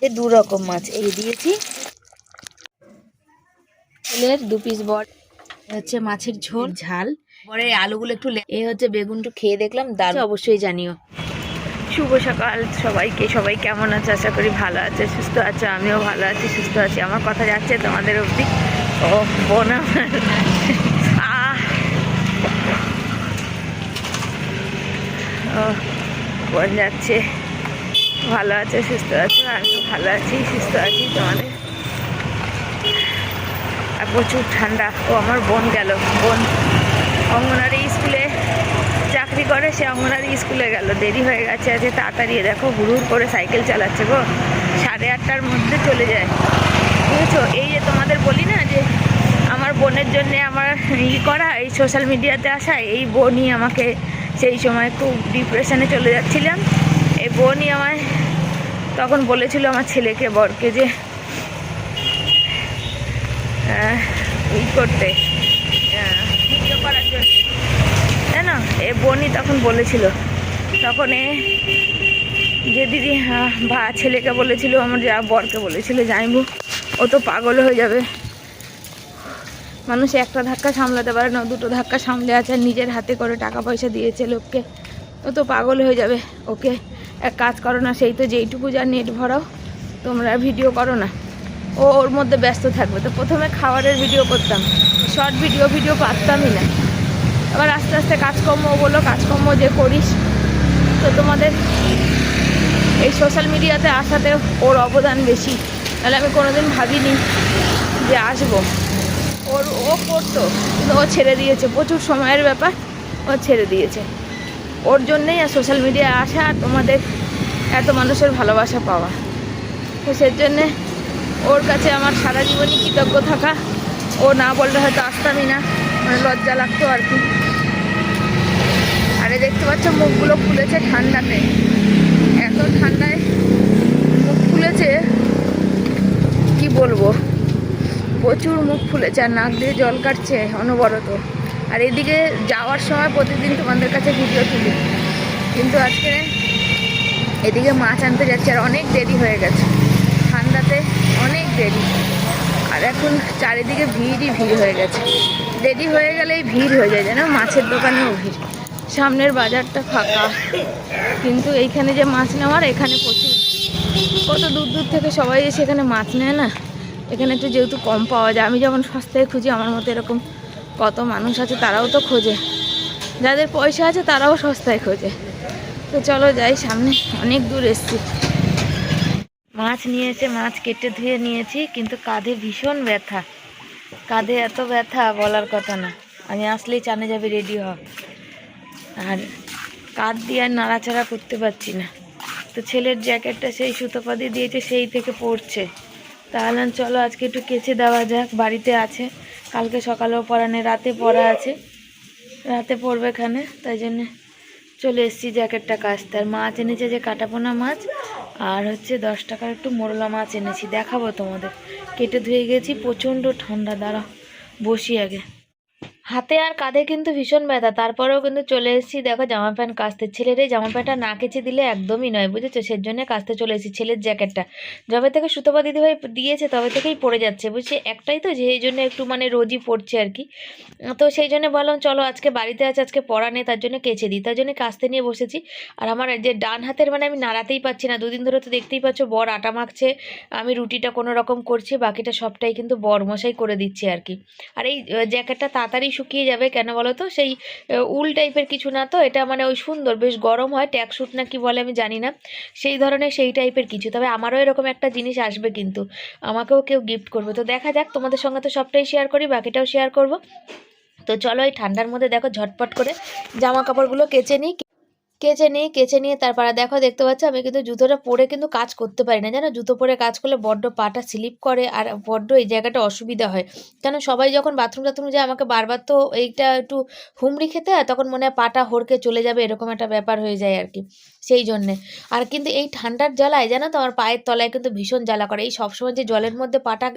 এই 2 রকম মাছ এই দিয়েছি। তেলের 2 পিস বড় হচ্ছে মাছের ঝোল ঝাল, পরে আলুগুলো একটু এই হচ্ছে বেগুনটা খেয়ে দেখলাম দারুণ, অবশ্যই জানিও। শুভ সকাল সবাইকে, সবাই কেমন আছে? আশা করি ভালো আছে, সুস্থ আছে। আমিও ভালো আছি, সুস্থ আছি। আমার কথা যাচ্ছে তোমাদের অবধি? ও বোন আমার ও বোন যাচ্ছে, ভালো আছে, সুস্থ আছে। আমিও ভালো আছি, সুস্থ আছি। তোমাদের আর প্রচুর ঠান্ডা। ও আমার বোন গেল, বোন অঙ্গনারী স্কুলে চাকরি করে, সে অঙ্গনারী স্কুলে গেল, দেরি হয়ে গেছে আজকে তাড়াতাড়ি। দেখো হুড় করে সাইকেল চালাচ্ছে গো, 8:30টার মধ্যে চলে যায়, বুঝেছো? এই যে তোমাদের বলি না যে আমার বোনের জন্যে আমার করা, এই সোশ্যাল মিডিয়াতে আসা, এই বোনই আমাকে সেই সময় খুব ডিপ্রেশনে চলে যাচ্ছিলাম। এই বোনই আমায় তখন বলেছিল আমার ছেলেকে, বরকে, যে করতে ভিডিও করার জন্য, তাই না? এ বোনই তখন বলেছিল, তখন যে দিদি বা ছেলেকে বলেছিল, আমার যা বরকে বলেছিল, জানবো ও তো পাগল হয়ে যাবে। মানুষ একটা ধাক্কা সামলাতে পারে না, 2টো ধাক্কা সামলে আছে, নিজের হাতে করে টাকা পয়সা দিয়েছে লোককে, ও তো পাগল হয়ে যাবে। ওকে এক কাজ করো না, সেই তো যেইটুকু যা নেট ভরাও, তোমরা ভিডিও করো না, ও ওর মধ্যে ব্যস্ত থাকবে। তো প্রথমে খাবারের ভিডিও করতাম, শর্ট ভিডিও পারতামই না। আবার আস্তে আস্তে কাজকর্ম বলো, কাজকর্ম যে করিস, তো তোমাদের এই সোশ্যাল মিডিয়াতে আসাতে ওর অবদান বেশি। তাহলে আমি কোনোদিন ভাবিনি যে আসবো। ও করতো, কিন্তু ও ছেড়ে দিয়েছে, প্রচুর সময়ের ব্যাপার, ও ছেড়ে দিয়েছে। ওর জন্যেই আর সোশ্যাল মিডিয়ায় আসা, আর তোমাদের এত মানুষের ভালোবাসা পাওয়া। তো সেই জন্যে ওর কাছে আমার সারা জীবনই কৃতজ্ঞ থাকা। ও না বললে হয়তো আসতামই না, মানে লজ্জা লাগতো আর কি। আরে দেখতে পাচ্ছ মুখগুলো ফুলেছে ঠান্ডাতে, এত ঠান্ডায় মুখ ফুলেছে কি বলবো, প্রচুর মুখ ফুলেছে, আর নাক দিয়ে জল কাটছে অনবরত। আর এদিকে যাওয়ার সময় প্রতিদিন তোমাদের কাছে ভিডিও তুলি, কিন্তু আজকে এদিকে মাছ আনতে যাচ্ছে, আর অনেক দেরি হয়ে গেছে, ঠান্ডাতে অনেক দেরি। আর এখন চারিদিকে ভিড় হয়ে গেছে। দেরি হয়ে গেলেই ভিড় হয়ে যায়, জানো, মাছের দোকানেও ভিড়। সামনের বাজারটা ফাঁকা, কিন্তু এইখানে যে মাছ নেওয়ার, এখানে প্রচুর, কত দূর দূর থেকে সবাই এসে এখানে মাছ নেয় না। এখানে একটু যেহেতু কম পাওয়া যায়, আমি যেমন সস্তায় খুঁজি, আমার মতো এরকম কত মানুষ আছে, তারাও তো খোঁজে, যাদের পয়সা আছে তারাও সস্তায় খোঁজে। তো চলো যাই সামনে, অনেক দূর এসছি। মাছ নিয়েছে, মাছ কেটে ধুয়ে নিয়েছি, কিন্তু কাঁধে ভীষণ ব্যথা, কাঁধে এত ব্যথা বলার কথা না। আমি আসলেই চানে যাবে রেডি হ, আর কাঁধ দিয়ে আর নাড়াচাড়া করতে পারছি না। তো ছেলের জ্যাকেটটা সেই সুতোপাদি দিয়েছে, সেই থেকে পড়ছে। তাহলে চলো আজকে একটু কেচে দেওয়া যাক, বাড়িতে আছে, কালকে সকালেও পরা নেই, রাতে পরা আছে, রাতে পরবে এখানে, তাই জন্যে চলে এসেছি জ্যাকেটটা কাচতে। আর মাছ এনেছে যে কাটাপোনা মাছ, আর হচ্ছে 10 টাকার একটু মোরলা মাছ এনেছি, দেখাবো তোমাদের। কেটে ধুয়ে গেছি, প্রচণ্ড ঠান্ডা, দাঁড়া বসি আগে। হাতে আর কাঁধে কিন্তু ভীষণ ব্যথা, তারপরেও কিন্তু চলে এসেছি দেখো জামা প্যান্ট কাচতে। ছেলের এই জামা প্যান্টটা না কেচে দিলে একদমই নয়, বুঝেছো? সেজন্য কাচতে চলে এসেছি। ছেলের জ্যাকেটটা যবে থেকে সুতপা দিদিভাই দিয়েছে তবে থেকেই পড়ে যাচ্ছে, বুঝছি, একটাই তো, যে এই জন্য একটু মানে রোজই পড়ছে আর কি। তো সেই জন্য বললাম চলো আজকে বাড়িতে আছে, আজকে পড়া নেই, তার জন্য কেচে দিই, তার জন্য কাচতে নিয়ে বসেছি। আর আমার যে ডান হাতের মানে আমি নাড়াতেই পাচ্ছি না, 2 দিন ধরে তো দেখতেই পাচ্ছ, বর আটা মাখছে, আমি রুটিটা কোনো রকম করছি, বাকিটা সবটাই কিন্তু বর মশাই করে দিচ্ছে আর কি। আর এই জ্যাকেটটা তাড়াতাড়ি শুকিয়ে যাবে, কেন বলো তো, সেই উল টাইপের কিছু না তো, এটা মানে ওই সুন্দর বেশ গরম হয়, ট্যাক্সুট না কি বলে আমি জানি না, সেই ধরনের সেই টাইপের কিছু। তবে আমারও এরকম একটা জিনিস আসবে, কিন্তু আমাকেও কেউ গিফট করবে, তো দেখা যাক। তোমাদের সঙ্গে তো সবটাই শেয়ার করি, বাকিটাও শেয়ার করব। তো চলো এই ঠান্ডার মধ্যে দেখো ঝটপট করে জামা কাপড়গুলো কেচে নিয়ে তারপরে দেখো, দেখতে পাচ্ছ আমি কিন্তু জুতোটা পরে কিন্তু কাজ করতে পারি না, জানো, জুতো পরে কাজ করলে বড্ড পাটা স্লিপ করে, আর বড্ড এই জায়গাটা অসুবিধা হয়। কেন সবাই যখন বাথরুম টাথরুম যায়, আমাকে বারবার তো এইটা একটু হুমড়ি খেতে হয়, তখন মনে হয় পাটা হড়কে চলে যাবে, এরকম একটা ব্যাপার হয়ে যায় আর কি, সেই জন্যে। আর কিন্তু এই ঠান্ডার জ্বালায় জানো তো, আমার পায়ের তলায় কিন্তু ভীষণ জ্বালা করে, এই সবসময় যে জলের মধ্যে পাটা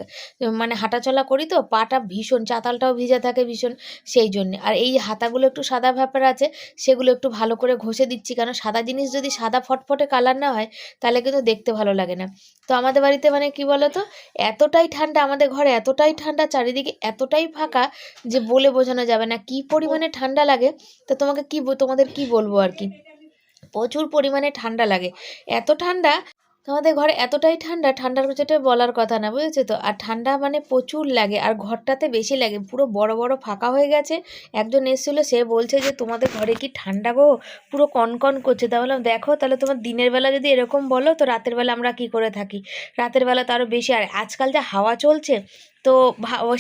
মানে হাঁটাচলা করি, তো পাটা ভীষণ, চাতালটাও ভিজা থাকে ভীষণ, সেই জন্যে। আর এই হাতাগুলো একটু সাদা ব্যাপার আছে, সেগুলো একটু ভালো করে ঘষে দিচ্ছি, কারণ সাদা জিনিস যদি সাদা ফটফটে কালার না হয় তাহলে কিন্তু দেখতে ভালো লাগে না। তো আমাদের বাড়িতে মানে কি বলো তো, এতটাই ঠান্ডা, আমাদের ঘরে এতটাই ঠান্ডা, চারিদিকে এতটাই ফাঁকা যে বলে বোঝানো যাবে না কি পরিমাণে ঠান্ডা লাগে। তো তোমাদের কি বলবো আর কি, প্রচুর পরিমাণে ঠান্ডা লাগে, এত ঠান্ডা। তোমাদের ঘরে এতটাই ঠান্ডা, ঠান্ডার যেটা বলার কথা না, বুঝেছো তো। আর ঠান্ডা মানে প্রচুর লাগে, আর ঘরটাতে বেশি লাগে, পুরো বড় বড় ফাঁকা হয়ে গেছে। একজন এসেছিলো, সে বলছে যে তোমাদের ঘরে কি ঠান্ডা গো, পুরো কনকন করছে। তা বললাম দেখো তাহলে তোমার দিনের বেলা যদি এরকম বলো, তো রাতের বেলা আমরা কি করে থাকি, রাতের বেলা তো আরও বেশি। আর আজকাল যা হাওয়া চলছে, তো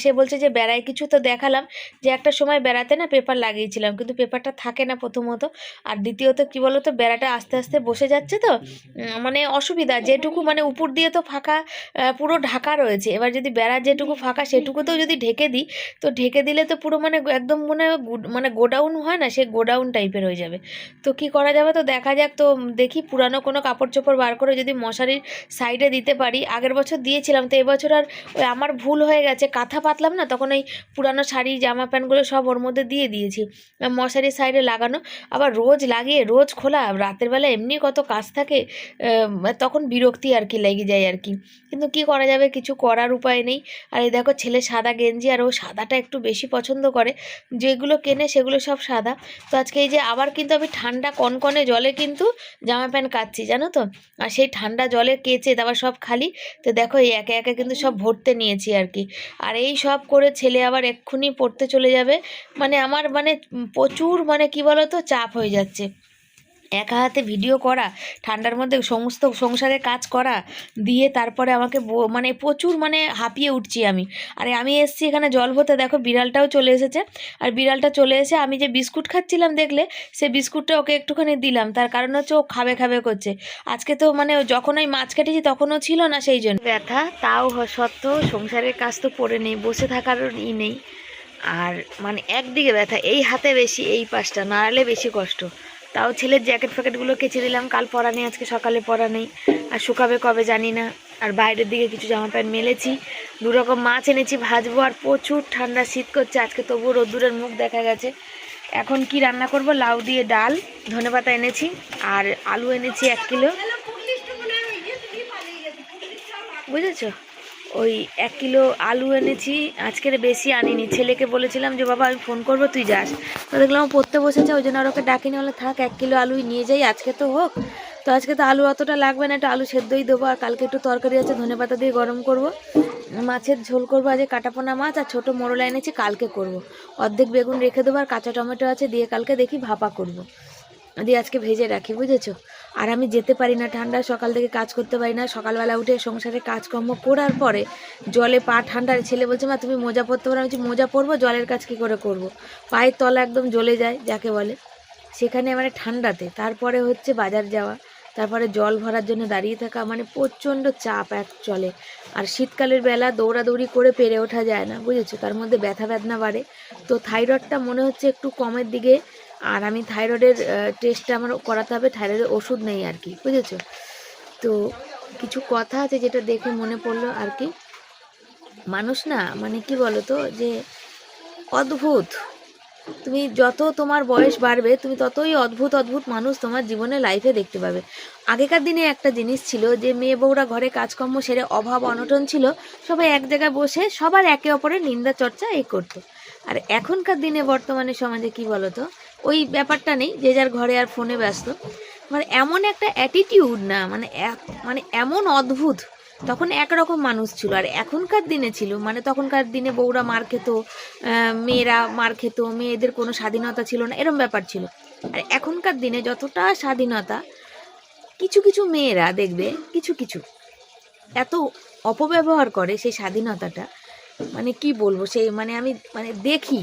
সে বলছে যে বেড়ায় কিছু, তো দেখালাম যে একটা সময় বেড়াতে না পেপার লাগিয়েছিলাম, কিন্তু পেপারটা থাকে না প্রথমত, আর দ্বিতীয়ত কি বলো তো, বেড়াটা আস্তে আস্তে বসে যাচ্ছে, তো মানে অসুবিধা, যেটুকু মানে উপর দিয়ে তো ফাঁকা, পুরো ঢাকা রয়েছে, এবার যদি বেড়ার যেটুকু ফাঁকা সেটুকুতেও যদি ঢেকে দিই, তো ঢেকে দিলে তো পুরো মানে একদম মানে গোডাউন হয় না, সে গোডাউন টাইপের হয়ে যাবে। তো কি করা যাবে, তো দেখা যাক। তো দেখি পুরানো কোনো কাপড় চোপড় বার করে যদি মশারির সাইডে দিতে পারি। আগের বছর দিয়েছিলাম, তো এবছর আর ওই আমার ভুল হয়ে গেছে, কাঁথা পাতলাম না, তখন ওই পুরানো শাড়ি জামা প্যান্টগুলো সব ওর মধ্যে দিয়ে দিয়েছি মশারির সাইডে লাগানো। আবার রোজ লাগিয়ে রোজ খোলা, রাতের বেলা এমনি কত কাজ থাকে, তখন বিরক্তি আর কি লেগে যায় আর কি। কিন্তু কি করা যাবে, কিছু করার উপায় নেই। আর এই দেখো ছেলে সাদা গেঞ্জি, আর ও সাদাটা একটু বেশি পছন্দ করে, যেগুলো কেনে সেগুলো সব সাদা। তো আজকে এই যে আবার কিন্তু আমি ঠান্ডা কনকনে জলে কিন্তু জামা প্যান্ট কাচ্ছি, জানো তো। আর সেই ঠান্ডা জলে কেচে তারপর সব খালি, তো দেখো এই একে একে কিন্তু সব ভরতে নিয়েছি আর কি। আর এই সব করে ছেলে আবার এক্ষুনি পড়তে চলে যাবে, মানে আমার মানে প্রচুর মানে কি বলো তো, চাপ হয়ে যাচ্ছে। একা হাতে ভিডিও করা, ঠান্ডার মধ্যে সমস্ত সংসারের কাজ করা, দিয়ে তারপরে আমাকে মানে প্রচুর মানে হাঁপিয়ে উঠছি আমি। আরে আমি এসছি এখানে জল ভরতে, দেখো বিড়ালটাও চলে এসেছে। আর বিড়ালটা চলে এসে আমি যে বিস্কুট খাচ্ছিলাম দেখলে, সে বিস্কুটটা ওকে একটুখানি দিলাম, তার কারণ হচ্ছে ও খাবে খাবে করছে। আজকে তো মানে যখন ওই মাছ কেটেছি তখনও ছিল না, সেই জন্য ব্যথা, তাও সত্ত্বেও সংসারের কাজ তো পড়ে নেই, বসে থাকার নেই। আর মানে একদিকে ব্যথা, এই হাতে বেশি, এই পাশটা নাড়ালে বেশি কষ্ট। তাও ছেলের জ্যাকেট ফ্যাকেটগুলো কেচে দিলাম, কাল পরা নেই, আজকে সকালে পরা নেই, আর শুকাবে কবে জানি না। আর বাইরের দিকে কিছু জামা প্যান্ট মেলেছি, 2 রকম মাছ এনেছি ভাজবো, আর প্রচুর ঠান্ডা শীত করছে আজকে, তবুও রোদ্দুরের মুখ দেখা গেছে। এখন কি রান্না করব, লাউ দিয়ে ডাল, ধনেপাতা এনেছি, আর আলু এনেছি 1 কিলো, বুঝেছো। ওই 1 কিলো আলু এনেছি, আজকের বেশি আনিনি, ছেলেকে বলেছিলাম যে বাবা আমি ফোন করবো তুই যাস, তো দেখলাম ও পড়তে বসেছে, ওই জন্য আর ওকে ডাকিনি, হলে থাক 1 কিলো আলুই নিয়ে যাই, আজকে তো হোক। তো আজকে তো আলু অতটা লাগবে না, একটু আলু সেদ্ধই দেবো, আর কালকে একটু তরকারি আছে ধনেপাতা দিয়ে গরম করব, মাছের ঝোল করবো, আজকে কাটাপোনা মাছ আর ছোটো মোরলা এনেছি, কালকে করব। অর্ধেক বেগুন রেখে দেবো, আর কাঁচা টমেটো আছে, দিয়ে কালকে দেখি ভাপা করব, দিয়ে আজকে ভেজে রাখি, বুঝেছো। আর আমি যেতে পারি না ঠান্ডা, সকাল থেকে কাজ করতে পারি না, সকালবেলা উঠে সংসারে কাজকর্ম করার পরে জলে পা ঠান্ডার, ছেলে বলছে মা তুমি মোজা পরতে পারো, আমি বলছি মোজা পরবো, জলের কাজ কী করে করব, পায়ের তলা একদম জ্বলে যায় যাকে বলে, সেখানে মানে ঠান্ডাতে, তারপরে হচ্ছে বাজার যাওয়া, তারপরে জল ভরার জন্য দাঁড়িয়ে থাকা, মানে প্রচণ্ড চাপ এক চলে। আর শীতকালের বেলা দৌড়াদৌড়ি করে পেরে ওঠা যায় না, বুঝেছো, তার মধ্যে ব্যথা বেদনা বাড়ে। তো থাইরয়েডটা মনে হচ্ছে একটু কমের দিকে, আর আমি থাইরয়েডের টেস্টটা আমার করাতে হবে, থাইরয়েডের ওষুধ নেই আর কি, বুঝেছো। তো কিছু কথা আছে যেটা দেখে মনে পড়লো আর কি, মানুষ না মানে কি বলো তো, যে অদ্ভুত, তুমি যত তোমার বয়স বাড়বে তুমি ততই অদ্ভুত অদ্ভুত মানুষ তোমার জীবনে লাইফে দেখতে পাবে। আগেকার দিনে একটা জিনিস ছিল যে মেয়ে বউরা ঘরে কাজকর্ম সেরে, অভাব অনটন ছিল, সবাই এক জায়গায় বসে সবার একে অপরের নিন্দা চর্চা এই করতো। আর এখনকার দিনে বর্তমানে সমাজে কি বলতো, ওই ব্যাপারটা নেই, যে যার ঘরে আর ফোনে ব্যস্ত। মানে এমন একটা অ্যাটিটিউড না, মানে মানে এমন অদ্ভুত, তখন একরকম মানুষ ছিল, আর এখনকার দিনে ছিল মানে তখনকার দিনে বউরা মার খেত, মেয়েরা মার খেত, মেয়েদের কোনো স্বাধীনতা ছিল না, এরম ব্যাপার ছিল। আর এখনকার দিনে যতটা স্বাধীনতা, কিছু কিছু মেয়েরা দেখবে কিছু কিছু এত অপব্যবহার করে সেই স্বাধীনতাটা, মানে কি বলবো, সেই মানে আমি মানে দেখি,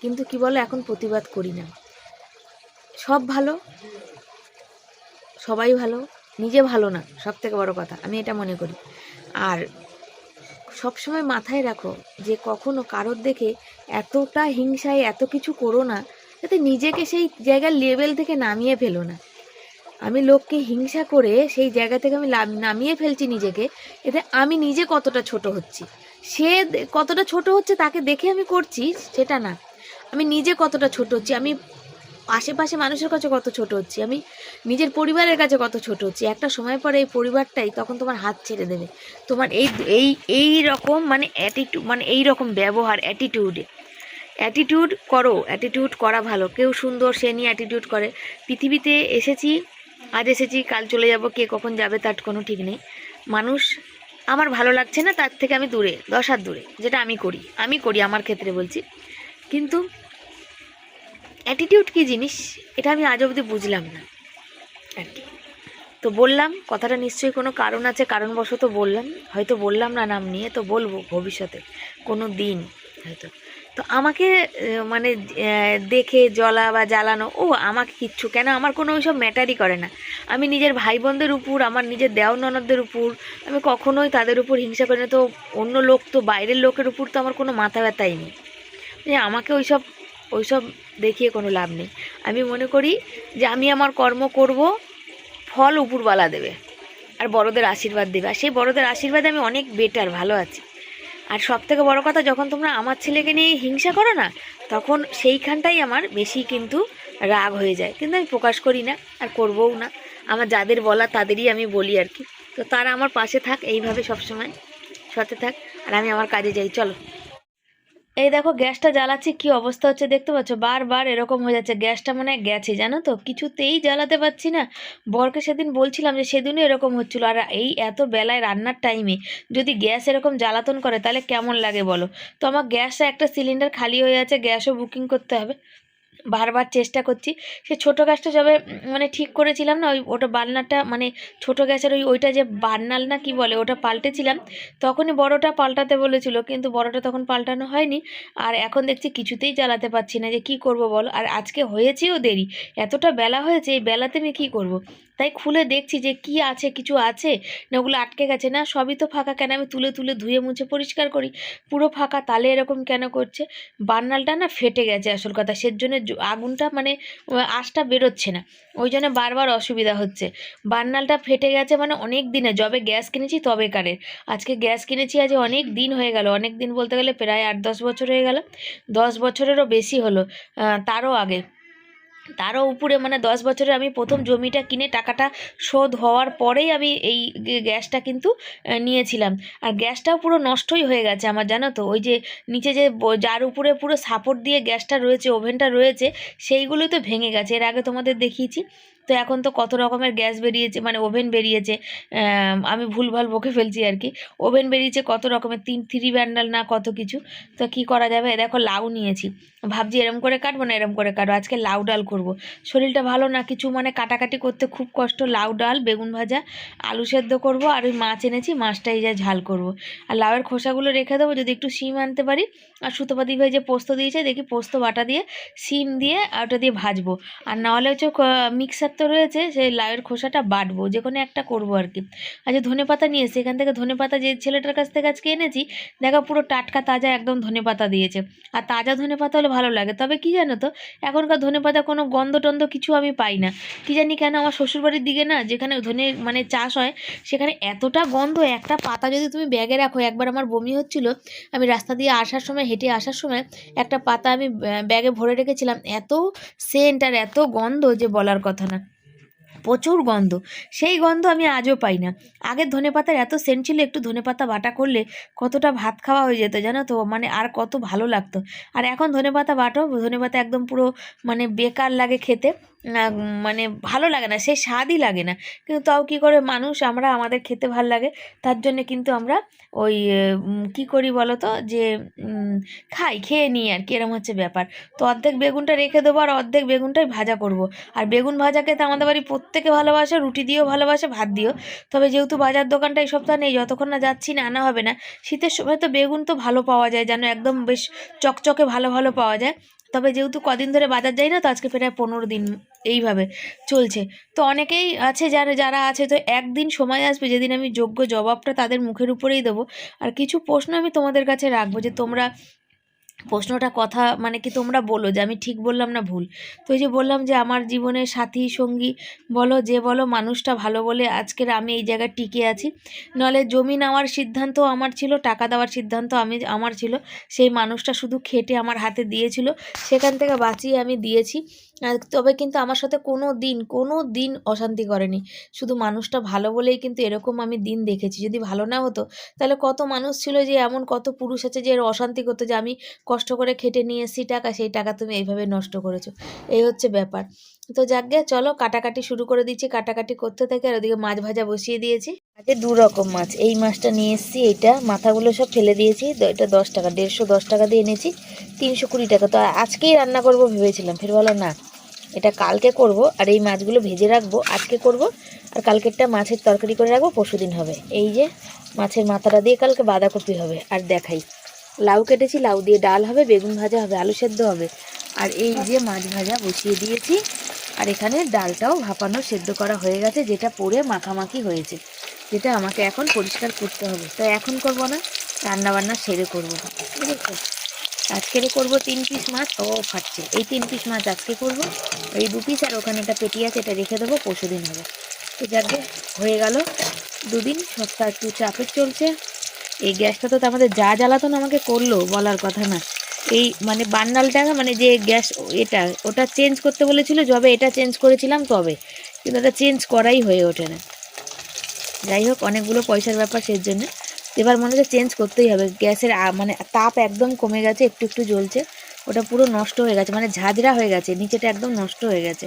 কিন্তু কি বলো এখন প্রতিবাদ করি না। সব ভালো, সবাই ভালো, নিজে ভালো না, সব থেকে বড় কথা আমি এটা মনে করি। আর সবসময় মাথায় রাখো যে কখনো কারোর দেখে এতটা হিংসায় এত কিছু করো না, যাতে নিজেকে সেই জায়গার লেভেল থেকে নামিয়ে ফেলো না। আমি লোককে হিংসা করে সেই জায়গা থেকে আমি নামিয়ে ফেলছি নিজেকে, এতে আমি নিজে কতটা ছোট হচ্ছি, সে কতটা ছোট হচ্ছে তাকে দেখে আমি করছি সেটা না, আমি নিজে কতটা ছোট হচ্ছি, আমি আশেপাশে মানুষের কাছে কত ছোট হচ্ছি, আমি নিজের পরিবারের কাছে কত ছোট হচ্ছি। একটা সময় পরে এই পরিবারটাই তখন তোমার হাত ছেড়ে দেবে। তোমার এই এই এই রকম মানে অ্যাটিটিউড, মানে এই রকম ব্যবহার, অ্যাটিটিউড করো, অ্যাটিটিউড করা ভালো। কেউ সুন্দর সে নিয়ে অ্যাটিটিউড করে। পৃথিবীতে এসেছি, আজ এসেছি কাল চলে যাব, কে কখন যাবে তার কোনো ঠিক নেই। মানুষ আমার ভালো লাগছে না তার থেকে আমি দূরে, 10 হাত দূরে, যেটা আমি করি আমার ক্ষেত্রে বলছি। কিন্তু অ্যাটিটিউড কী জিনিস এটা আমি আজ অবধি বুঝলাম না আর কি। তো বললাম কথাটা, নিশ্চয়ই কোনো কারণ আছে, কারণবশত বললাম, হয়তো বললাম না নাম নিয়ে, তো বলবো ভবিষ্যতে কোনো দিন হয়তো। তো আমাকে মানে দেখে জ্বলা বা জ্বালানো, আমাকে কিচ্ছু কেন, আমার কোনো ওইসব ম্যাটারই করে না। আমি নিজের ভাই বোনদের উপর, আমার নিজের দেওর ননদদের উপর আমি কখনোই তাদের উপর হিংসা করি না। তো অন্য লোক, তো বাইরের লোকের উপর তো আমার কোনো মাথা ব্যথাই নেই। আমাকে ওইসব দেখিয়ে কোনো লাভ নেই। আমি মনে করি যে আমি আমার কর্ম করব, ফল উপরওয়ালা দেবে, আর বড়দের আশীর্বাদ দেবে, আর সেই বড়দের আশীর্বাদে আমি অনেক বেটার, ভালো আছি। আর সব থেকে বড়ো কথা, যখন তোমরা আমার ছেলেকে নিয়ে হিংসা করো না, তখন সেইখানটাই আমার বেশি কিন্তু রাগ হয়ে যায়। কিন্তু আমি প্রকাশ করি না, আর করবও না। আমার যাদের বলা তাদেরই আমি বলি আর কি। তো তারা আমার পাশে থাক, এইভাবে সবসময় সাথে থাক, আর আমি আমার কাজে যাই। চলো, এই দেখো গ্যাসটা জ্বালাচ্ছি, কি অবস্থা হচ্ছে দেখতে পাচ্ছ, বারবার এরকম হয়ে যাচ্ছে। গ্যাসটা মনে হয় গেছে, জানো তো, কিছুতেই জ্বালাতে পারছি না। বরকে সেদিন বলছিলাম যে সেদিনও এরকম হচ্ছিলো। আর এই এত বেলায় রান্নার টাইমে যদি গ্যাস এরকম জ্বালাতন করে তাহলে কেমন লাগে বলো। তো আমার গ্যাসটা একটা সিলিন্ডার খালি হয়ে আছে, গ্যাসও বুকিং করতে হবে। বারবার চেষ্টা করছি। সে ছোটো গ্যাসটা যবে মানে ঠিক করেছিলাম না, ওটা বার্নারটা, মানে ছোটো গ্যাসের ওইটা যে বার্নাল না কি বলে, ওটা পাল্টেছিলাম, তখনই বড়টা পাল্টাতে বলেছিল, কিন্তু বড়টা তখন পাল্টানো হয়নি। আর এখন দেখছি কিছুতেই জ্বালাতে পারছি না, যে কি করব বলো। আর আজকে হয়েছেও দেরি, এতটা বেলা হয়েছে, এই বেলাতে আমি কী করব। তাই খুলে দেখছি যে কি আছে, কিছু আছে না ওগুলো আটকে গেছে, না সবই তো ফাঁকা। কেন আমি তুলে তুলে ধুয়ে মুছে পরিষ্কার করি, পুরো ফাঁকা, তাহলে এরকম কেন করছে। বার্নালটা না ফেটে গেছে আসল কথা, সেজন্য আগুনটা মানে আঁশটা বেরোচ্ছে না, ওই জন্য বারবার অসুবিধা হচ্ছে। বার্নালটা ফেটে গেছে মানে অনেক দিনে, যবে গ্যাস কিনেছি তবেকারের। আজকে গ্যাস কিনেছি আজ অনেক দিন হয়ে গেল, অনেক দিন বলতে গেলে প্রায় 8-10 বছর হয়ে গেল, 10 বছরেরও বেশি হলো, তারও আগে, তারও উপরে, মানে 10 বছরে আমি প্রথম জমিটা কিনে টাকাটা শোধ হওয়ার পরেই আমি এই গ্যাসটা কিন্তু নিয়েছিলাম। আর গ্যাসটাও পুরো নষ্টই হয়ে গেছে আমার, জানো তো। ওই যে নিচে যে যার উপরে পুরো সাপোর্ট দিয়ে গ্যাসটা রয়েছে, ওভেনটা রয়েছে, সেইগুলোই তো ভেঙে গেছে। এর আগে তোমাদের দেখিয়েছি। তো এখন তো কত রকমের গ্যাস বেরিয়েছে, মানে ওভেন বেরিয়েছে, আমি ভুলভাল বকে ফেলছি আর কি। ওভেন বেরিয়েছে কত রকমের, 3 ব্যান্ডাল না কত কিছু। তো কি করা যাবে, দেখো লাউ নিয়েছি, ভাবছি এরম করে কাটবো না এরম করে কাটবো, আজকে লাউ ডাল করব। শরীরটা ভালো না, কিছু মানে কাটাকাটি করতে খুব কষ্ট। লাউ ডাল, বেগুন ভাজা, আলু সেদ্ধ করব, আর ওই মাছ এনেছি, মাছটাই যা ঝাল করব। আর লাউয়ের খোসাগুলো রেখে দেবো, যদি একটু শিম আনতে পারি। আর সুতোপাতি ভাই যে পোস্ত দিয়েছে, দেখি পোস্ত বাটা দিয়ে শিম দিয়ে ওটা দিয়ে ভাজবো। আর নাহলে হচ্ছে মিক্সার তো রয়েছে, সেই লাউয়ের খোসাটা বাটবো, যে কোনো একটা করবো আর কি। আচ্ছা ধনেপাতা নিয়ে এসে, এখান থেকে ধনেপাতা যে ছেলেটার কাছ থেকে আজকে এনেছি, দেখো পুরো টাটকা তাজা একদম ধনেপাতা দিয়েছে। আর তাজা ধনেপাতা হলে ভালো লাগে। তবে কি জানো তো, এখনকার ধনেপাতা কোনো গন্ধ টন্ধ কিছু আমি পাই না, কি জানি কেন। আমার শ্বশুরবাড়ির দিকে না, যেখানে ধনে মানে চাষ হয়, সেখানে এতটা গন্ধ, একটা পাতা যদি তুমি ব্যাগে রাখো। একবার আমার বমি হচ্ছিল, আমি রাস্তা দিয়ে আসার সময়, হেঁটে আসার সময় একটা পাতা আমি ব্যাগে ভরে রেখেছিলাম, এত সেন্ট আর এত গন্ধ যে বলার কথা না, প্রচুর গন্ধ। সেই গন্ধ আমি আজও পাই না। আগের ধনেপাতার এত সেন্ট ছিল, একটু ধনেপাতা বাটা করলে কতটা ভাত খাওয়া হয়ে যেত জানো তো, মানে আর কত ভালো লাগতো। আর এখন ধনেপাতা বাটো, ধনেপাতা একদম পুরো মানে বেকার লাগে খেতে, মানে ভালো লাগে না, সেই স্বাদই লাগে না। কিন্তু তাও কী করে মানুষ, আমরা আমাদের খেতে ভাল লাগে, তার জন্যে কিন্তু আমরা ওই কী করি বলো তো, যে খেয়ে নিই আর কি, এরম হচ্ছে ব্যাপার। তো অর্ধেক বেগুনটা রেখে দেবো, আর অর্ধেক বেগুনটাই ভাজা করব। আর বেগুন ভাজা খেতে আমাদের বাড়ি প্রত্যেকে ভালোবাসে, রুটি দিয়েও ভালোবাসে, ভাত দিয়েও। তবে যেহেতু বাজার দোকানটা এই সপ্তাহ নেই, যতক্ষণ না যাচ্ছি না আনা হবে না। শীতের সময় তো বেগুন তো ভালো পাওয়া যায়, যেন একদম বেশ চকচকে ভালো ভালো পাওয়া যায়। তবে যেহেতু কদিন ধরে বাজার যাই না, তো আজকে প্রায় 15 দিন এইভাবে চলছে। তো অনেকেই আছে যারা আছে, তো একদিন সময় আসবে যেদিন আমি যোগ্য জবাবটা তাদের মুখের উপরেই দেবো। আর কিছু প্রশ্ন আমি তোমাদের কাছে রাখবো, যে তোমরা প্রশ্নটা কথা মানে কি তোমরা বলো যে আমি ঠিক বললাম না ভুল। তো এই যে বললাম যে আমার জীবনের সাথী সঙ্গী বলো, যে বলো, মানুষটা ভালো বলে আজকের আমি এই জায়গায় টিকে আছি। নাহলে জমি নেওয়ার সিদ্ধান্ত আমার ছিল, টাকা দেওয়ার সিদ্ধান্ত আমার ছিল, সেই মানুষটা শুধু খেটে আমার হাতে দিয়েছিল, সেখান থেকে বাঁচিয়ে আমি দিয়েছি। আর তবে কিন্তু আমার সাথে কোনো দিন অশান্তি করেনি। শুধু মানুষটা ভালো বলেই কিন্তু এরকম আমি দিন দেখেছি। যদি ভালো না হতো তাহলে কত মানুষ ছিল যে এমন কত পুরুষ আছে যে এর অশান্তি করতো যে আমি কষ্ট করে খেটে নিয়ে এসেছি টাকা, সেই টাকা তুমি এইভাবে নষ্ট করেছো। এই হচ্ছে ব্যাপার। তো যাকগে চলো কাটাকাটি শুরু করে দিচ্ছি, কাটাকাটি করতে থাকি। আর ওদিকে মাছ ভাজা বসিয়ে দিয়েছি। আজকে 2 রকম মাছ। এই মাছটা নিয়ে এসেছি, এইটা মাথাগুলো সব ফেলে দিয়েছি। এটা 10 টাকা, 150 টাকা দিয়ে এনেছি, 320 টাকা। তো আজকেই রান্না করব ভেবেছিলাম, ফের বলো না এটা কালকে করব। আর এই মাছগুলো ভেজে রাখবো, আজকে করব। আর কালকেরটা মাছের তরকারি করে রাখবো, পরশুদিন হবে। এই যে মাছের মাথাটা দিয়ে কালকে বাঁধাকপি হবে। আর দেখাই, লাউ কেটেছি, লাউ দিয়ে ডাল হবে, বেগুন ভাজা হবে, আলু সেদ্ধ হবে। আর এই যে মাছ ভাজা বসিয়ে দিয়েছি। আর এখানে ডালটাও ভাপানো সেদ্ধ করা হয়ে গেছে, যেটা পরে মাখামাখি হয়েছে, যেটা আমাকে এখন পরিষ্কার করতে হবে। তাই এখন করব না, রান্নাবান্না সেরে করবো, বুঝেছো। আজকেরে করব 3 পিস মাছ। ও ফাটছে, এই 3 পিস মাছ আজকে করব। এই 2 পিস আর ওখানে একটা পেটি আছে, এটা রেখে দেবো, পরশুদিন হবে। তো যাকে হয়ে গেল 2 দিন। সপ্তাহ একটু চাপের চলছে। এই গ্যাসটা তো আমাদের যা জ্বালাতন আমাকে করলো বলার কথা না। এই মানে বান্নালটা, মানে যে গ্যাস এটা ওটা চেঞ্জ করতে বলেছিল, যবে এটা চেঞ্জ করেছিলাম তবে, কিন্তু ওটা চেঞ্জ করাই হয়ে ওঠে না। যাই হোক, অনেকগুলো পয়সার ব্যাপার, সেই জন্য এবার মনে হচ্ছে চেঞ্জ করতেই হবে। গ্যাসের মানে তাপ একদম কমে গেছে, একটু একটু জ্বলছে। ওটা পুরো নষ্ট হয়ে গেছে, মানে ঝাঁঝরা হয়ে গেছে, নিচেটা একদম নষ্ট হয়ে গেছে।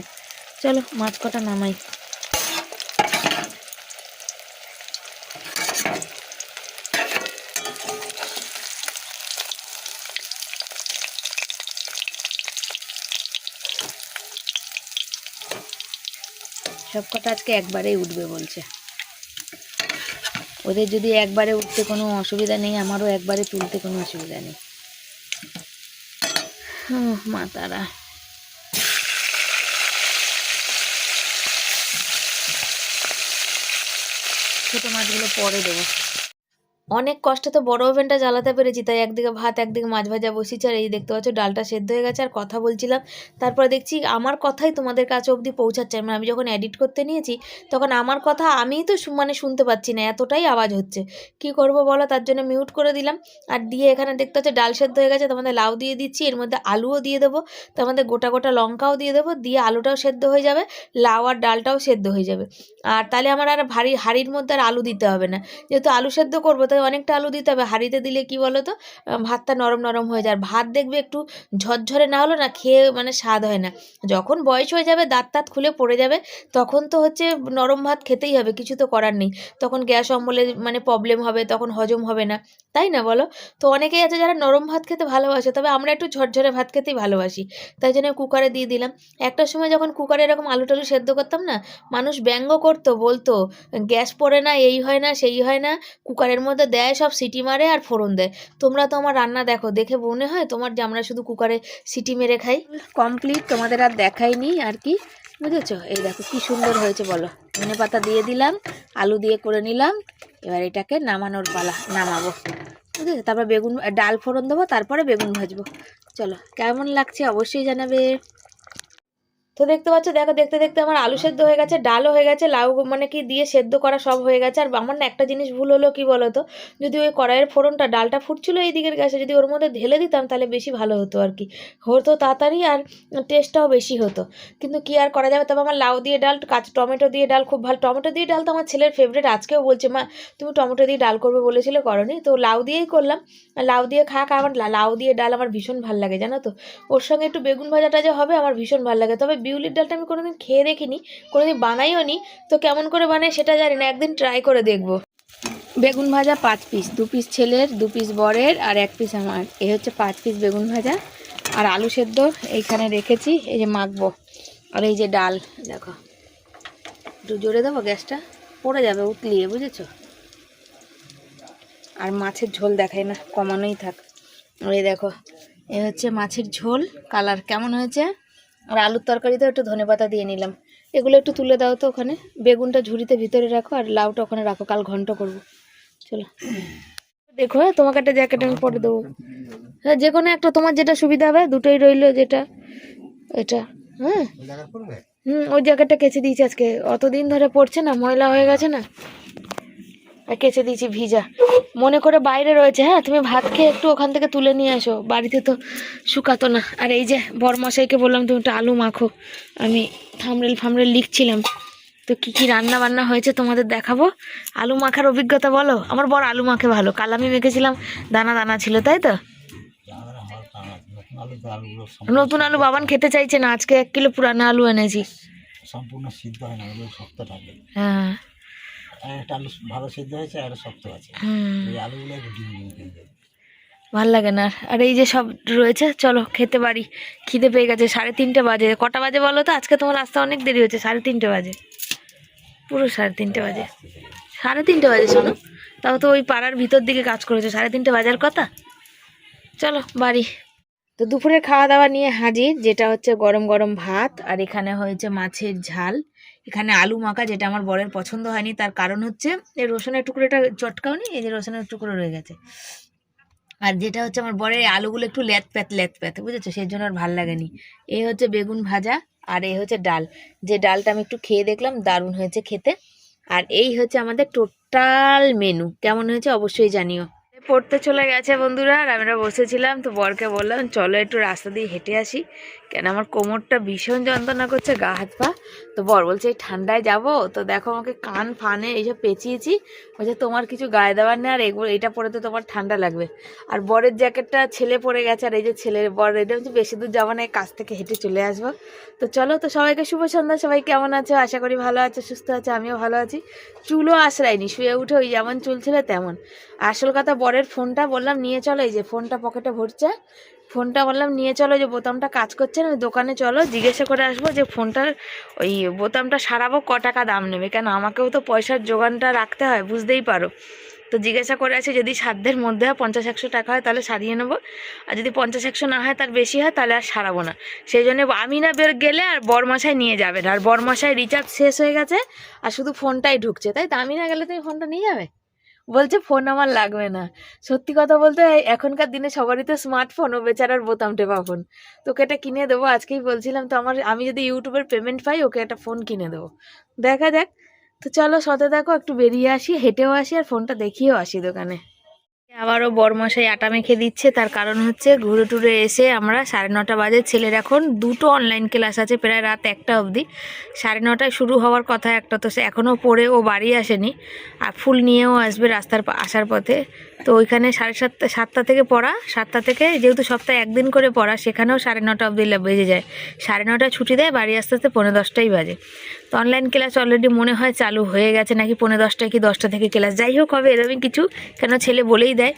চলো মাছ কটা নামাই। সব কটা আজকে একবারেই উঠবে বলছে। ওদের যদি একবারে উঠতে কোনো অসুবিধা নেই, আমারও একবারে তুলতে কোনো অসুবিধা নেই। মা তারা, ছোট মাছগুলো পরে দেবো। অনেক কষ্টে তো বড় ওভেনটা জ্বালাতে পেরেছি, তাই একদিকে ভাত একদিকে মাছ ভাজা বসিয়েছি। আর এই দেখতে পাচ্ছ ডালটা সেদ্ধ হয়ে গেছে। আর কথা বলছিলাম, তারপরে দেখছি আমার কথাই তোমাদের কাছে অবধি পৌঁছাচ্ছে। মানে আমি যখন এডিট করতে নিয়েছি তখন আমার কথা আমিই তো মানে শুনতে পাচ্ছি না, এতটাই আওয়াজ হচ্ছে। কি করব বলো, তার জন্য মিউট করে দিলাম। আর দিয়ে এখানে দেখতে পাচ্ছ ডাল সেদ্ধ হয়ে গেছে, তোমাদের লাউ দিয়ে দিচ্ছি, এর মধ্যে আলুও দিয়ে দেবো, তোমাদের গোটা গোটা লঙ্কাও দিয়ে দেবো, দিয়ে আলুটাও সেদ্ধ হয়ে যাবে, লাউ আর ডালটাও সেদ্ধ হয়ে যাবে। আর তাহলে আমার আর হাঁড়ির মধ্যে আর আলু দিতে হবে না, যেহেতু আলু সেদ্ধ করবো তাই অনেকটা আলু দিতে হবে। হাঁড়িতে দিলে কি বলো তো, ভাতটা নরম নরম হয়ে যায়। আর ভাত দেখবে একটু ঝরঝরে না হলো না খেয়ে মানে স্বাদ হয় না। যখন বয়স হয়ে যাবে, দাঁত টাত খুলে পড়ে যাবে, তখন তো হচ্ছে নরম ভাত খেতেই হবে, কিছু তো করার নেই। তখন গ্যাস অম্বলে মানে প্রবলেম হবে, তখন হজম হবে না, তাই না বলো। তো অনেকেই আছে যারা নরম ভাত খেতে ভালোবাসে, তবে আমরা একটু ঝরঝরে ভাত খেতেই ভালোবাসি। তাই জন্য কুকারে দিয়ে দিলাম। একটা সময় যখন কুকারে এরকম আলু টালু সেদ্ধ করতাম না, মানুষ ব্যঙ্গ করতো, বলতো গ্যাস পড়ে না, এই হয় না, সেই হয় না, কুকারের মধ্যে দেয় সব সিটি মারে আর ফোড়ন দেয়। তোমরা তো আমার রান্না দেখো, দেখে মনে হয় তোমার যে আমরা শুধু কুকারে সিটি মেরে খাই। কমপ্লিট, তোমাদের আর দেখাইনি আর কি, বুঝেছো। এই দেখো কি সুন্দর হয়েছে বলো। ধনে পাতা দিয়ে দিলাম, আলু দিয়ে করে নিলাম। এবার এটাকে নামানোর পালা, নামাবো, বুঝেছো। তারপর বেগুন ডাল ফোড়ন দেবো, তারপরে বেগুন ভাজবো। চলো কেমন লাগছে অবশ্যই জানাবে। তো দেখতে পাচ্ছ, দেখো দেখতে দেখতে আমার আলু সেদ্ধ হয়ে গেছে, ডালও হয়ে গেছে, লাউ মানে কি দিয়ে সেদ্ধ করা সব হয়ে গেছে। আর আমার না একটা জিনিস ভুল হলো, কি বলো তো, যদি ওই কড়াইয়ের ফোড়নটা, ডালটা ফুটছিল এই দিকের গ্যাসে, যদি ওর মধ্যে ঢেলে দিতাম তাহলে বেশি ভালো হতো আর কি, হতো তাড়াতাড়ি আর টেস্টটাও বেশি হতো। কিন্তু কি আর করা যাবে। তবে আমার লাউ দিয়ে ডাল, কাঁচা টমেটো দিয়ে ডাল খুব ভালো। টমেটো দিয়ে ডাল তো আমার ছেলের ফেভারিট, আজকেও বলছে মা তুমি টমেটো দিয়ে ডাল করবে বলেছিলে, করনি, তো লাউ দিয়েই করলাম। লাউ দিয়ে খাক, আমার লাউ দিয়ে ডাল আমার ভীষণ ভালো লাগে জানো তো। ওর সঙ্গে একটু বেগুন ভাজাটা যে হবে আমার ভীষণ ভালো লাগে। তবে বিউলির ডালটা আমি কোনোদিন খেয়ে দেখিনি, কোনোদিন বানাইও নি, তো কেমন করে বানাই সেটা জানি না, একদিন ট্রাই করে দেখবো। বেগুন ভাজা 5 পিস, 2 পিস ছেলের, 2 পিস বরের আর 1 পিস আমার। এই হচ্ছে 5 পিস বেগুন ভাজা। আর আলু সেদ্ধ এইখানে রেখেছি, এই যে মাখবো। আর এই যে ডাল দেখো, একটু জোরে দেবো, গ্যাসটা পড়ে যাবে উতলিয়ে, বুঝেছো। আর মাছের ঝোল দেখাই না, কমানোই থাক। আর এই দেখো, এই হচ্ছে মাছের ঝোল, কালার কেমন হয়েছে। আর আলুর তরকারিতেও একটু ধনেপাতা দিয়ে নিলাম। এগুলো একটু তুলে দাও তো ওখানে, বেগুনটা ঝুড়িতে ভিতরে রাখো আর লাউটা ওখানে রাখো, কাল ঘন্ট করবো। চলো দেখো, হ্যাঁ তোমাকে একটা জ্যাকেট আমি পরে দেবো। হ্যাঁ যে কোনো একটা, তোমার যেটা সুবিধা হবে, দুটোই রইলো, যেটা এটা। হ্যাঁ ওই জ্যাকেটটা কেচে দিয়েছি আজকে, অতদিন ধরে পড়ছে না, ময়লা হয়ে গেছে না। আর কেচে দিয়েছি ভিজা, মনে করে বাইরে রয়েছে। হ্যাঁ, তুমি ভাত খেয়ে একটু ওখান থেকে তুলে নিয়ে আসো, বাড়িতে তো শুকাতো না। আর এই যে বরমশাইকে বললাম তুমি একটু আলু মাখো, আমি থামরেল লিখছিলাম। তো কি কি রান্না বান্না হয়েছে তোমাদের দেখাবো। আলু মাখার অভিজ্ঞতা বলো। আমার বড় আলু মাখে ভালো, কাল আমি মেখেছিলাম দানা দানা ছিল, তাই তো। নতুন আলু বাবান খেতে চাইছে না, আজকে 1 কিলো পুরানো আলু এনেছি। সম্পূর্ণ সিদ্ধ হয় না, ওগুলো শক্ত থাকে। হ্যাঁ, একটা আলু ভালো সিদ্ধ হয়েছে আর শক্ত আছে, এই আলুগুলো একটু ডিম দিয়ে দেবে, ভাল লাগে না। আর এই যে সব রয়েছে, চলো খেতে পারি, খিদে পেয়ে গেছে। 3:30 বাজে। কটা বাজে বলো তো? আজকে তোমার আসতে অনেক দেরি হয়েছে। 3:30 বাজে, পুরো 3:30 বাজে। 3:30 বাজে শোনো, তাও তো ওই পাড়ার ভিতর দিকে কাজ করেছে, 3:30 বাজার কথা। চলো বাড়ি। তো দুপুরের খাওয়া দাওয়া নিয়ে হাজির, যেটা হচ্ছে গরম গরম ভাত, আর এখানে হয়েছে মাছের ঝাল, এখানে আলু মাখা, যেটা আমার বরের পছন্দ হয়নি। তার কারণ হচ্ছে এই রসুনের টুকরোটা চটকাওনি, এই যে রসুনের টুকরো রয়ে গেছে। আর যেটা হচ্ছে আমার বরের আলুগুলো একটু ল্যাত প্যাত বুঝেছো, সেই জন্য আর ভাল লাগেনি। এই হচ্ছে বেগুন ভাজা, আর এই হচ্ছে ডাল, যে ডালটা আমি একটু খেয়ে দেখলাম, দারুণ হয়েছে খেতে। আর এই হচ্ছে আমাদের টোটাল মেনু, কেমন হয়েছে অবশ্যই জানিও। পড়তে চলে গেছে বন্ধুরা, আর আমরা বসেছিলাম। তো বরকে বললাম চলো একটু রাস্তা দিয়ে হেঁটে আসি, কেন আমার কোমরটা ভীষণ যন্ত্রণা করছে, গা হাত পা। তো বর বলছে এই ঠান্ডায় যাবো, তো দেখো আমাকে কান ফানে এইসব পেঁচিয়েছি। বলছে তোমার কিছু গায়ে দেওয়ার নেই, আর এগুলো এটা পরে তো তোমার ঠান্ডা লাগবে। আর বরের জ্যাকেটটা ছেলে পরে গেছে, আর এই যে ছেলের বর এটা হচ্ছে বেশি দূর যাবো না, কাছ থেকে হেঁটে চলে আসবো। তো চলো, তো সবাইকে শুভ সন্ধ্যা। সবাই কেমন আছো? আশা করি ভালো আছো, সুস্থ আছে, আমিও ভালো আছি। চুলও আশ্রায়নি, শুয়ে উঠে ওই যেমন চুল ছিল তেমন। আসল কথা, বরের ফোনটা বললাম নিয়ে চলো, এই যে ফোনটা পকেটে ভরছে, ফোনটা বললাম নিয়ে চলো, যে বোতামটা কাজ করছে না, ওই দোকানে চলো, জিজ্ঞাসা করে আসবো যে ফোনটার ওই বোতামটা সারাবো ক টাকা দাম নেবে, কেন আমাকেও তো পয়সার যোগানটা রাখতে হয়, বুঝতেই পারো। তো জিজ্ঞাসা করে আছে, যদি সাধ্যের মধ্যে হয় 50-100 টাকা হয় তাহলে সারিয়ে নেবো, আর যদি 50-100 না হয়, তার বেশি হয়, তাহলে আর সারাবো না। সেই জন্য আমি না বের গেলে আর বরমশাই নিয়ে যাবেন, আর বরমশাই রিচার্জ শেষ হয়ে গেছে, আর শুধু ফোনটাই ঢুকছে, তাই তো আমি না গেলে তুমি ফোনটা নিয়ে যাবে। বলছে ফোন আমার লাগবে না। সত্যি কথা বলতে এখনকার দিনে সবারই তো স্মার্টফোন, ও বেচারার বোতাম টেপা ফোন। তোকে এটা কিনে দেবো, আজকেই বলছিলাম তো, আমি যদি ইউটিউবের পেমেন্ট পাই ওকে একটা ফোন কিনে দেবো, দেখা যাক। তো চলো সাথে দেখো, একটু বেরিয়ে আসি, হেঁটেও আসি, আর ফোনটা দেখিয়েও আসি দোকানে। আবারও বরমশাই আটা মেখে দিচ্ছে, তার কারণ হচ্ছে ঘুরে টুরে এসে আমরা 9:30 বাজে, ছেলের এখন 2টো অনলাইন ক্লাস আছে, প্রায় রাত 1টা অবধি। 9:30 শুরু হওয়ার কথা একটা, তো সে এখনও পড়ে ও বাড়ি আসেনি, আর ফুল নিয়েও আসবে আসার পথে। তো ওইখানে 7:30 থেকে পড়া, 7টা থেকে, যেহেতু সপ্তাহে একদিন করে পড়া, সেখানেও 9:30 অবধি বেজে যায়। 9:30 ছুটি দেয়, বাড়ি আস্তে আস্তে 9:45 বাজে। তো অনলাইন ক্লাস অলরেডি মনে হয় চালু হয়ে গেছে নাকি, 9:45 কি 10টা থেকে ক্লাস, যাই হোক হবে এরকমই কিছু, কেন ছেলে বলেই দেয়।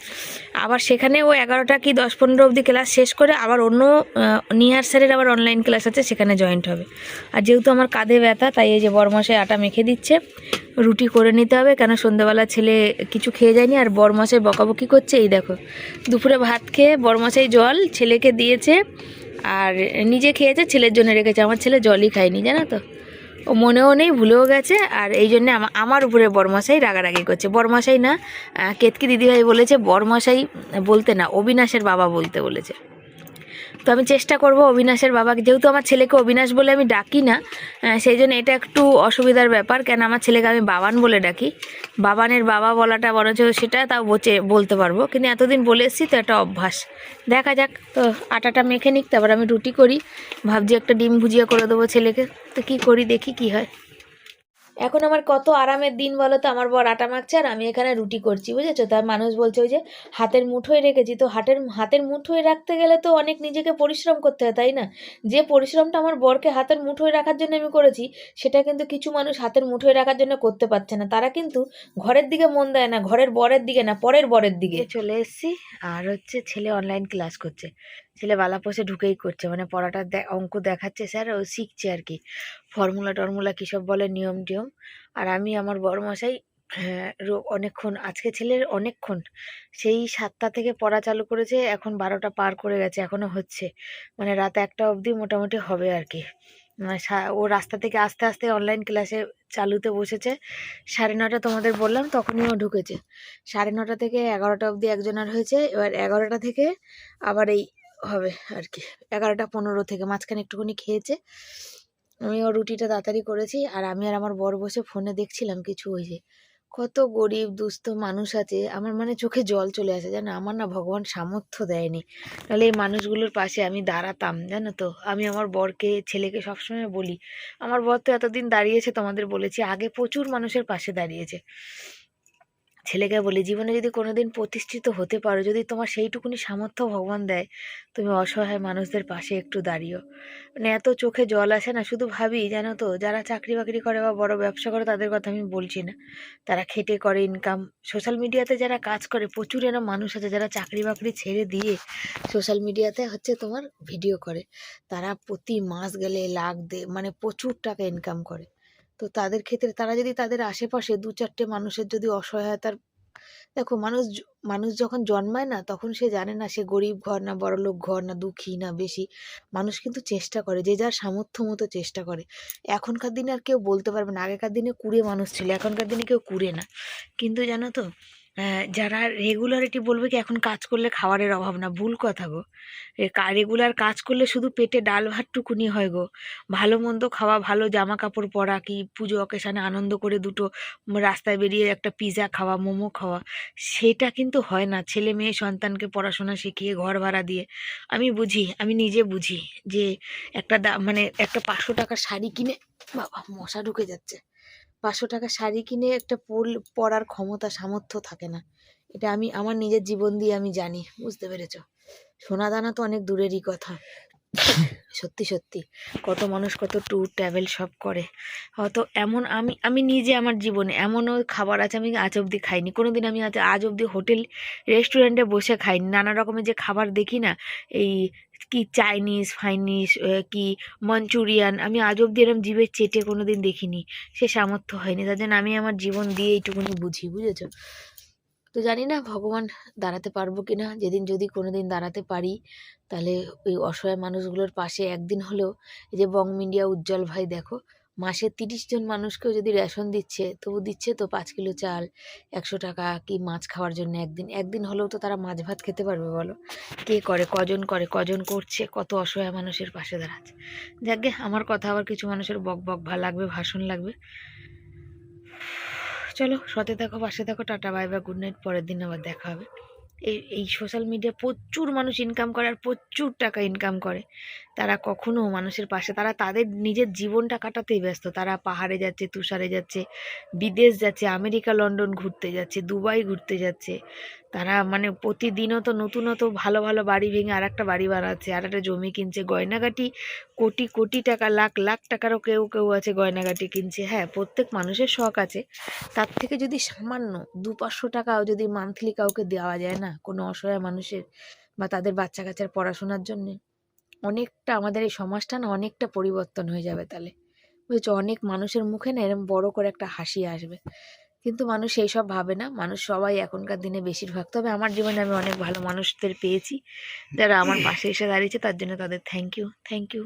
আবার সেখানে ও 11টা কি 10-15 অবধি ক্লাস শেষ করে আবার অন্য নিহার স্যারের আবার অনলাইন ক্লাস আছে, সেখানে জয়েন্ট হবে। আর যেহেতু আমার কাঁধে ব্যথা, তাই এই যে বরমশাই আটা মেখে দিচ্ছে, রুটি করে নিতে হবে, কেন সন্ধ্যাবেলা ছেলে কিছু খেয়ে যায়নি, আর বরমশাই বকাবকি করছে। এই দেখো, দুপুরে ভাত খেয়ে বরমশাই জল ছেলেকে দিয়েছে, আর নিজে খেয়েছে, ছেলের জন্য রেখেছে। আমার ছেলে জলই খায়নি, জানো তো, ও মনেও নেই, ভুলেও গেছে। আর এই জন্যে আমার উপরে বরমশাই রাগারাগি করছে। বরমশাই না, কেতকি দিদিভাই বলেছে বরমশাই বলতে না, অবিনাশের বাবা বলতে বলেছে। তো আমি চেষ্টা করব অবিনাশের বাবাকে, যেহেতু আমার ছেলেকে অবিনাশ বলে আমি ডাকি না, সেই জন্য এটা একটু অসুবিধার ব্যাপার, কেন আমার ছেলেকে আমি বাবান বলে ডাকি। বাবানের বাবা বলাটা বরঞ্চ সেটা তাও বলতে পারবো, কিন্তু এতদিন বলে এসেছি তো, একটা অভ্যাস। দেখা যাক। তো আটাটা মেখে নিক, তারপর আমি রুটি করি, ভাবছি একটা ডিম ভুজিয়া করে দেবো ছেলেকে। তো কী করি দেখি কি হয়। এখন আমার কত আরামের দিন বলো তো, আমার বর আটা মাখছে আর আমি এখানে রুটি করছি, বুঝেছো। তার মানুষ বলছে ওই যে হাতের মুঠোয় রেখেছি, তো হাতের মুঠোয় রাখতে গেলে তো অনেক নিজেকে পরিশ্রম করতে হয়, তাই না। যে পরিশ্রমটা আমার বরকে হাতের মুঠোয় রাখার জন্য আমি করেছি, সেটা কিন্তু কিছু মানুষ হাতের মুঠোয় রাখার জন্য করতে পারছে না। তারা কিন্তু ঘরের দিকে মন দেয় না, ঘরের বরের দিকে না, পরের বরের দিকে। চলে এসেছি, আর হচ্ছে ছেলে অনলাইন ক্লাস করছে। ছেলে বালাপোষে ঢুকেই করছে, মানে পড়াটা অঙ্ক দেখাচ্ছে স্যার, ও শিখছে আর কি, ফর্মুলা টর্মুলা কী সব বলে, নিয়ম টিয়ম। আর আমি আমার বড়মশাই অনেকক্ষণ, আজকে ছেলের অনেকক্ষণ, সেই 7টা থেকে পড়া চালু করেছে, এখন 12টা পার করে গেছে, এখনও হচ্ছে, মানে রাত 1টা অবধি মোটামুটি হবে আর কি। ও রাস্তা থেকে আস্তে আস্তে অনলাইন ক্লাসে চালুতে বসেছে। 9:30 তোমাদের বললাম, তখনই ও ঢুকেছে। 9:30 থেকে 11টা অবধি একজনের হয়েছে, এবার 11টা থেকে আবার এই হবে আর কি, 11টা 15 থেকে, মাঝখানে একটুখানি খেয়েছে। আমি ওর রুটিটা তাড়াতাড়ি করেছি, আর আমি আর আমার বর বসে ফোনে দেখছিলাম কিছু, ওই যে কত গরিব দুস্থ মানুষ আছে, আমার মানে চোখে জল চলে আসে জানো। আমার না ভগবান সামর্থ্য দেয়নি, তাহলে এই মানুষগুলোর পাশে আমি দাঁড়াতাম জানো তো। আমি আমার বরকে ছেলেকে সবসময় বলি, আমার বর তো এতদিন দাঁড়িয়েছে তোমাদের বলেছি, আগে প্রচুর মানুষের পাশে দাঁড়িয়েছে। ছেলেকে বলি, জীবনে যদি কোনোদিন প্রতিষ্ঠিত হতে পারো, যদি তোমার সেইটুকুনি সামর্থ্য ভগবান দেয়, তুমি অসহায় মানুষদের পাশে একটু দাঁড়িও। মানে এত চোখে জল আসে না, শুধু ভাবি জানো তো, যারা চাকরি বাকরি করে বা বড় ব্যবসা করে তাদের কথা আমি বলছি না, তারা খেটে করে ইনকাম, সোশ্যাল মিডিয়াতে যারা কাজ করে, প্রচুর এরকম মানুষ আছে যারা চাকরি বাকরি ছেড়ে দিয়ে সোশ্যাল মিডিয়াতে হচ্ছে তোমার ভিডিও করে, তারা প্রতি মাস গেলে লাখ মানে প্রচুর টাকা ইনকাম করে। তো তাদের ক্ষেত্রে তারা যদি তাদের আশেপাশে দু চারটে মানুষের যদি অসহায়তার, দেখো মানুষ যখন জন্মায় না তখন সে জানে না সে গরিব ঘর না বড়লোক ঘর না দুঃখী না বেশি, মানুষ কিন্তু চেষ্টা করে, যে যার সামর্থ্য মতো চেষ্টা করে। এখনকার দিনে আর কেউ বলতে পারবে না, আগেকার দিনে কুড়ে মানুষ ছিল, এখনকার দিনে কেউ কুড়ে না। কিন্তু জানো তো, যারা রেগুলারিটি বলবে কি এখন কাজ করলে খাবারের অভাব না, ভুল কথা গো। রেগুলার কাজ করলে শুধু পেটে ডাল ভাতটুকুনি হয় গো। ভালো মন্দ খাওয়া, ভালো জামা কাপড় পরা, কি পুজো অকেশানে আনন্দ করে দুটো রাস্তায় বেরিয়ে একটা পিৎজা খাওয়া, মোমো খাওয়া, সেটা কিন্তু হয় না ছেলে মেয়ে সন্তানকে পড়াশোনা শিখিয়ে ঘর ভাড়া দিয়ে। আমি বুঝি, আমি নিজে বুঝি যে একটা মানে একটা 500 টাকার শাড়ি কিনে, বাবা মশা ঢুকে যাচ্ছে, 500 টাকার শাড়ি কিনে একটা পরার ক্ষমতা সামর্থ্য থাকে না। এটা আমি আমার নিজের জীবন দিয়ে আমি জানি, বুঝতে পেরেছো? সোনা দানা তো অনেক দূরেরই কথা। সত্যি সত্যি কত মানুষ কত ট্যুর ট্রাভেল সব করে, হয়তো এমন আমি নিজে আমার জীবনে এমনও খাবার আছে আমি আজ অবধি খাইনি কোনোদিন। আমি আজ অবধি হোটেল রেস্টুরেন্টে বসে খাইনি, নানা রকমের যে খাবার দেখি না, এই কি চাইনিজ ফাইনিজ, কি মাঞ্চুরিয়ান, আমি আজ অবধি এরকম জিভে চেটে কোনোদিন দেখিনি, সে সামর্থ্য হয়নি। তার জন্য আমি আমার জীবন দিয়ে এইটুকুনি বুঝি, বুঝেছো? তো জানি না ভগবান দাঁড়াতে পারবো কি না, যেদিন যদি কোনোদিন দাঁড়াতে পারি তাহলে ওই অসহায় মানুষগুলোর পাশে একদিন হলেও, এই যে বং মিডিয়া উজ্জ্বল ভাই দেখো, মাসে 30 জন মানুষকেও যদি রেশন দিচ্ছে, তবু দিচ্ছে তো 5 কিলো চাল, 100 টাকা কি মাছ খাওয়ার জন্য। একদিন হলেও তো তারা মাছ ভাত খেতে পারবে বলো? কে করে, কজন করছে, কত অসহায় মানুষের পাশে দাঁড়াচ্ছে। যাকে আমার কথা আবার কিছু মানুষের বক বক লাগবে, ভাষণ লাগবে। চলো, সতে থাকো, পাশে থাকো, tata bye bye, good night, পরের দিন আবার দেখা হবে। এই সোশ্যাল মিডিয়া প্রচুর মানুষ ইনকাম করে আর প্রচুর টাকা ইনকাম করে, তারা কখনো মানুষের পাশে, তারা তাদের নিজের জীবনটা কাটাতেই ব্যস্ত। তারা পাহাড়ে যাচ্ছে, তুষারে যাচ্ছে, বিদেশ যাচ্ছে, আমেরিকা লন্ডন ঘুরতে যাচ্ছে, দুবাই ঘুরতে যাচ্ছে, তারা মানে প্রতিদিনও তো নতুনত ভালো ভালো বাড়ি ভেঙে আর একটা বাড়ি বানাচ্ছে, আর একটা জমি কিনছে, গয়নাগাটি কোটি কোটি টাকা, লাখ লাখ টাকারও কেউ কেউ আছে গয়নাগাটি কিনছে। হ্যাঁ, প্রত্যেক মানুষের শখ আছে, তার থেকে যদি সামান্য 200-500 টাকাও যদি মান্থলি কাউকে দেওয়া যায় না কোনো অসহায় মানুষের বা তাদের বাচ্চা কাচ্চার পড়াশোনার জন্য, অনেকটা আমাদের এই সমাজটা না অনেকটা পরিবর্তন হয়ে যাবে তাহলে, বুঝেছো? অনেক মানুষের মুখে না এরকম বড় করে একটা হাসি আসবে। কিন্তু মানুষ সেই সব ভাবে না, মানুষ সবাই এখনকার দিনে বেশিরভাগ, তবে আমার জীবনে আমি অনেক ভালো মানুষদের পেয়েছি যারা আমার পাশে এসে দাঁড়িয়েছে, তার জন্য তাদের থ্যাংক ইউ।